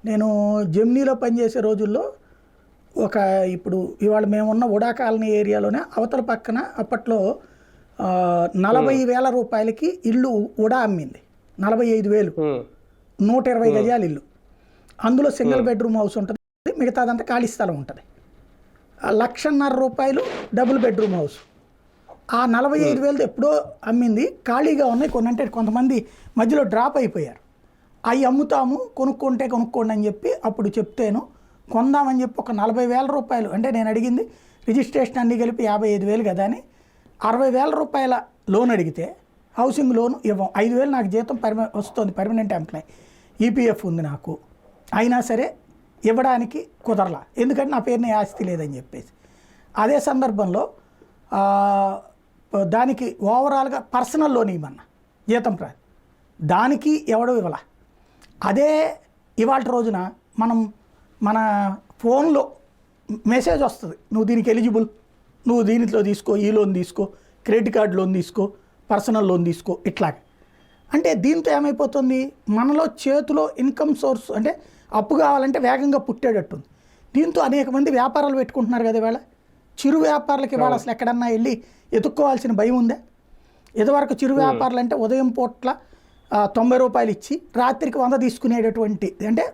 నేను జెమినీలో పనిచేసే రోజుల్లో ఇప్పుడు ఇవాళ మేమున్న ఉడా కాలనీ ఏరియాలోనే అవతల పక్కన అప్పట్లో 40,000 రూపాయలకి ఇల్లు ఉడా అమ్మింది. 45,000, 120 గజాల ఇల్లు. అందులో సింగిల్ బెడ్రూమ్ హౌస్ ఉంటుంది, మిగతాదంతా ఖాళీ స్థలం ఉంటుంది. 1,50,000 రూపాయలు డబుల్ బెడ్రూమ్ హౌస్. ఆ 45,000 ఎప్పుడో అమ్మింది. ఖాళీగా ఉన్నాయి కొన్ని, అంటే కొంతమంది మధ్యలో డ్రాప్ అయిపోయారు. అవి అమ్ముతాము, కొనుక్కోండి అని చెప్పి అప్పుడు చెప్తేను కొందామని చెప్పి ఒక 40,000 రూపాయలు, అంటే నేను అడిగింది రిజిస్ట్రేషన్ అన్నీ కలిపి 55,000 కదా అని 60,000 రూపాయల లోన్ అడిగితే హౌసింగ్ లోన్ ఇవ్వం. 5,000 నాకు జీతం వస్తుంది, పర్మనెంట్ ఎంప్లాయ్, ఈపీఎఫ్ ఉంది నాకు, అయినా సరే ఇవ్వడానికి కుదరలా, ఎందుకంటే నా పేరుని ఆస్తి లేదని చెప్పేసి. అదే సందర్భంలో దానికి ఓవరాల్గా పర్సనల్ లోన్ ఇవ్వమన్నా, జీతం దానికి ఎవడో ఇవ్వాల. అదే ఇవాళ రోజున మన ఫోన్లో మెసేజ్ వస్తుంది, నువ్వు దీనికి ఎలిజిబుల్, నువ్వు దీనిలో తీసుకో, ఈ లోన్ తీసుకో, క్రెడిట్ కార్డ్ లోన్ తీసుకో, పర్సనల్ లోన్ తీసుకో, ఇట్లాగే. అంటే దీంతో ఏమైపోతుంది, మనలో చేతిలో ఇన్కమ్ సోర్స్, అంటే అప్పు కావాలంటే వేగంగా పుట్టేటట్టుంది. దీంతో అనేక మంది వ్యాపారాలు పెట్టుకుంటున్నారు కదా. ఇవాళ చిరు వ్యాపారులకి ఇవాళ అసలు ఎక్కడన్నా వెళ్ళి ఎత్తుక్కోవాల్సిన భయం ఉందా? ఇదివరకు చిరు వ్యాపారులు అంటే ఉదయం పూట్ల 90 రూపాయలు ఇచ్చి రాత్రికి 100 తీసుకునేటటువంటి, అంటే